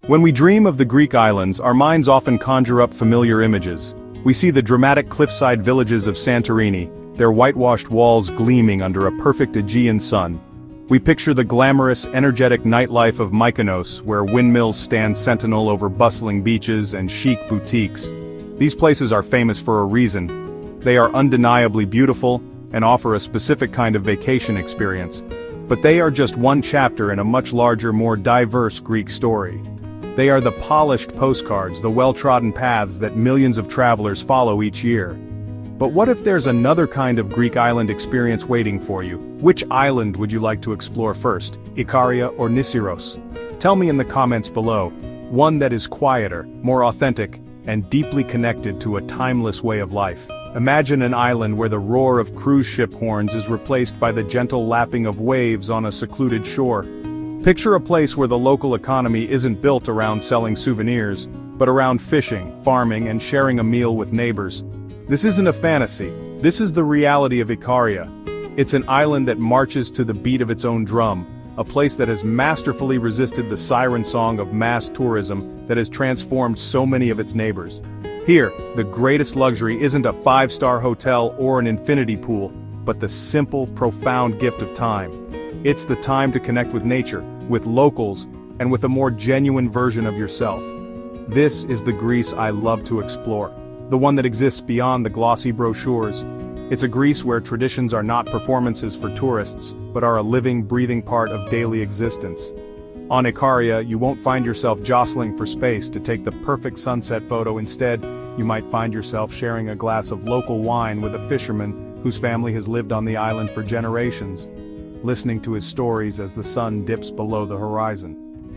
When we dream of the Greek islands, our minds often conjure up familiar images. We see the dramatic cliffside villages of Santorini, their whitewashed walls gleaming under a perfect Aegean sun. We picture the glamorous, energetic nightlife of Mykonos, where windmills stand sentinel over bustling beaches and chic boutiques. These places are famous for a reason. They are undeniably beautiful and offer a specific kind of vacation experience. But they are just one chapter in a much larger, more diverse Greek story. They are the polished postcards, the well-trodden paths that millions of travelers follow each year. But what if there's another kind of Greek island experience waiting for you? Which island would you like to explore first, Icaria or Nisseros? Tell me in the comments below. One that is quieter, more authentic, and deeply connected to a timeless way of life. Imagine an island where the roar of cruise ship horns is replaced by the gentle lapping of waves on a secluded shore. Picture a place where the local economy isn't built around selling souvenirs, but around fishing, farming, and sharing a meal with neighbors. This isn't a fantasy. This is the reality of Icaria. It's an island that marches to the beat of its own drum, a place that has masterfully resisted the siren song of mass tourism that has transformed so many of its neighbors. Here, the greatest luxury isn't a five-star hotel or an infinity pool, but the simple, profound gift of time. It's the time to connect with nature, with locals, and with a more genuine version of yourself. This is the Greece I love to explore, the one that exists beyond the glossy brochures. It's a Greece where traditions are not performances for tourists, but are a living, breathing part of daily existence. On Icaria, you won't find yourself jostling for space to take the perfect sunset photo. Instead, you might find yourself sharing a glass of local wine with a fisherman whose family has lived on the island for generations, listening to his stories as the sun dips below the horizon.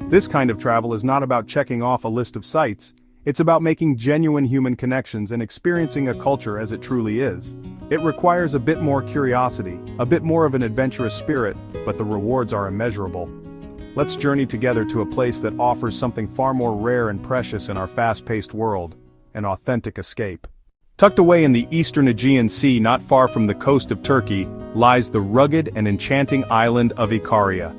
This kind of travel is not about checking off a list of sights. It's about making genuine human connections and experiencing a culture as it truly is. It requires a bit more curiosity, a bit more of an adventurous spirit, but the rewards are immeasurable. Let's journey together to a place that offers something far more rare and precious in our fast-paced world, an authentic escape. Tucked away in the eastern Aegean Sea, not far from the coast of Turkey, lies the rugged and enchanting island of Icaria.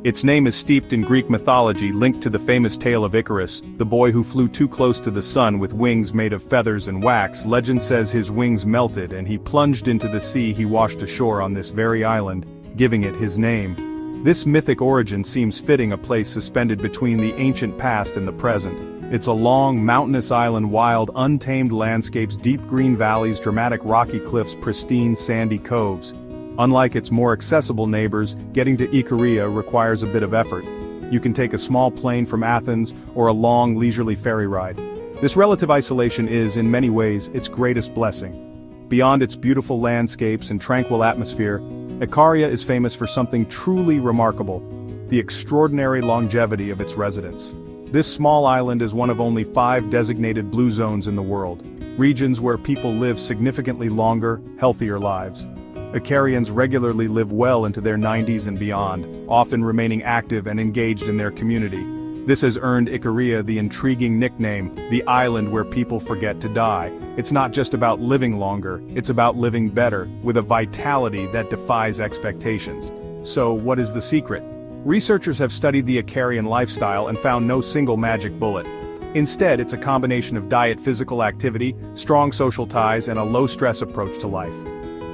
Its name is steeped in Greek mythology, linked to the famous tale of Icarus, the boy who flew too close to the sun with wings made of feathers and wax. Legend says his wings melted and he plunged into the sea. He washed ashore on this very island, giving it his name. This mythic origin seems fitting, a place suspended between the ancient past and the present. It's a long, mountainous island, wild, untamed landscapes, deep green valleys, dramatic rocky cliffs, pristine sandy coves. Unlike its more accessible neighbors, getting to Icaria requires a bit of effort. You can take a small plane from Athens or a long, leisurely ferry ride. This relative isolation is, in many ways, its greatest blessing. Beyond its beautiful landscapes and tranquil atmosphere, Icaria is famous for something truly remarkable: the extraordinary longevity of its residents. This small island is one of only 5 designated blue zones in the world, regions where people live significantly longer, healthier lives. Icarians regularly live well into their 90s and beyond, often remaining active and engaged in their community. This has earned Icaria the intriguing nickname, the island where people forget to die. It's not just about living longer, it's about living better, with a vitality that defies expectations. So, what is the secret? Researchers have studied the Icarian lifestyle and found no single magic bullet. Instead, it's a combination of diet, physical activity, strong social ties, and a low-stress approach to life.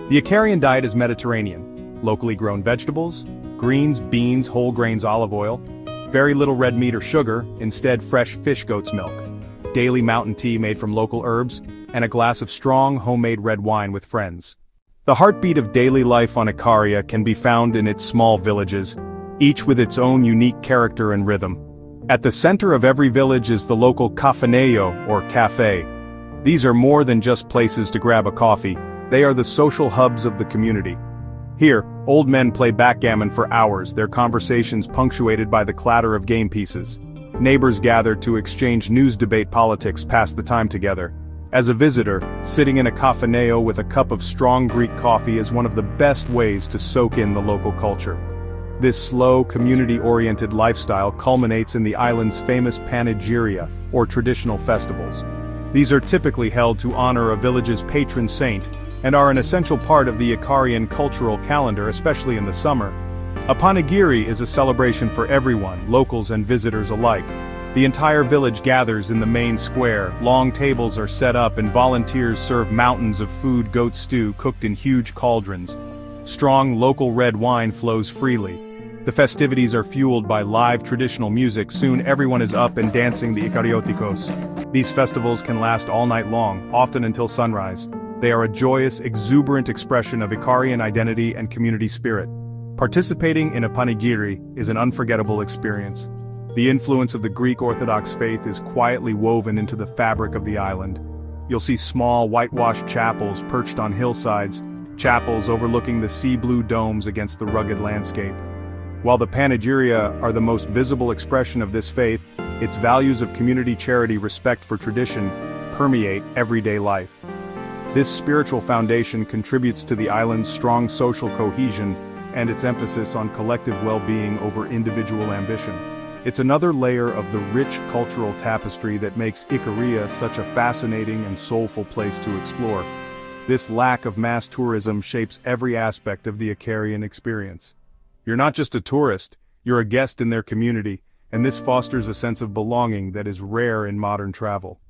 The Icarian diet is Mediterranean: locally grown vegetables, greens, beans, whole grains, olive oil, very little red meat or sugar, instead fresh fish, goat's milk, daily mountain tea made from local herbs, and a glass of strong, homemade red wine with friends. The heartbeat of daily life on Icaria can be found in its small villages, each with its own unique character and rhythm. At the center of every village is the local cafeneio, or cafe. These are more than just places to grab a coffee, they are the social hubs of the community. Here, old men play backgammon for hours, their conversations punctuated by the clatter of game pieces. Neighbors gather to exchange news, debate politics, pass the time together. As a visitor, sitting in a cafeneio with a cup of strong Greek coffee is one of the best ways to soak in the local culture. This slow, community-oriented lifestyle culminates in the island's famous panegyria, or traditional festivals. These are typically held to honor a village's patron saint, and are an essential part of the Icarian cultural calendar, especially in the summer. A panegyri is a celebration for everyone, locals and visitors alike. The entire village gathers in the main square, long tables are set up and volunteers serve mountains of food goat stew cooked in huge cauldrons. Strong local red wine flows freely. The festivities are fueled by live traditional music. Soon everyone is up and dancing the Icarioticos. These festivals can last all night long, often until sunrise. They are a joyous, exuberant expression of Icarian identity and community spirit. Participating in a panegyri is an unforgettable experience. The influence of the Greek Orthodox faith is quietly woven into the fabric of the island. You'll see small, whitewashed chapels perched on hillsides, chapels overlooking the sea-blue domes against the rugged landscape. While the panegyria are the most visible expression of this faith, its values of community charity, respect for tradition, permeate everyday life. This spiritual foundation contributes to the island's strong social cohesion and its emphasis on collective well-being over individual ambition. It's another layer of the rich cultural tapestry that makes Icaria such a fascinating and soulful place to explore. This lack of mass tourism shapes every aspect of the Icarian experience. You're not just a tourist, you're a guest in their community, and this fosters a sense of belonging that is rare in modern travel.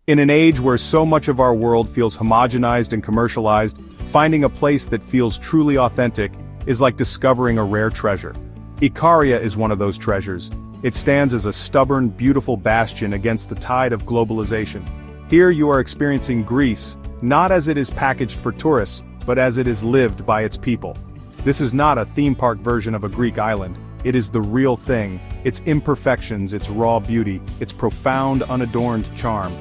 In an age where so much of our world feels homogenized and commercialized, finding a place that feels truly authentic is like discovering a rare treasure. Icaria is one of those treasures. It stands as a stubborn, beautiful bastion against the tide of globalization. Here you are experiencing Greece, not as it is packaged for tourists, but as it is lived by its people. This is not a theme park version of a Greek island. It is the real thing, its imperfections, its raw beauty, its profound, unadorned charm.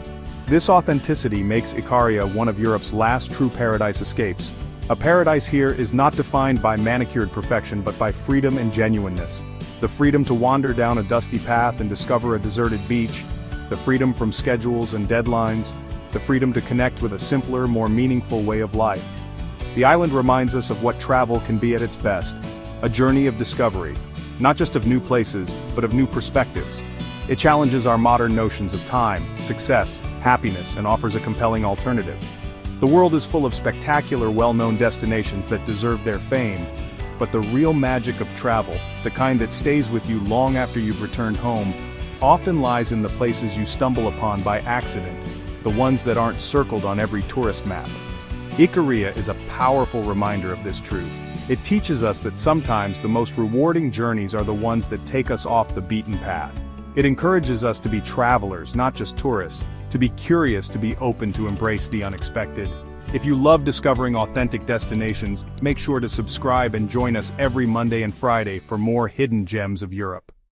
This authenticity makes Icaria one of Europe's last true paradise escapes. A paradise here is not defined by manicured perfection but by freedom and genuineness. The freedom to wander down a dusty path and discover a deserted beach, the freedom from schedules and deadlines, the freedom to connect with a simpler, more meaningful way of life. The island reminds us of what travel can be at its best, a journey of discovery, not just of new places, but of new perspectives. It challenges our modern notions of time, success, happiness, and offers a compelling alternative. The world is full of spectacular, well-known destinations that deserve their fame, but the real magic of travel, the kind that stays with you long after you've returned home, often lies in the places you stumble upon by accident, the ones that aren't circled on every tourist map. Icaria is a powerful reminder of this truth. It teaches us that sometimes the most rewarding journeys are the ones that take us off the beaten path. It encourages us to be travelers, not just tourists, to be curious, to be open to embrace the unexpected. If you love discovering authentic destinations, make sure to subscribe and join us every Monday and Friday for more hidden gems of Europe.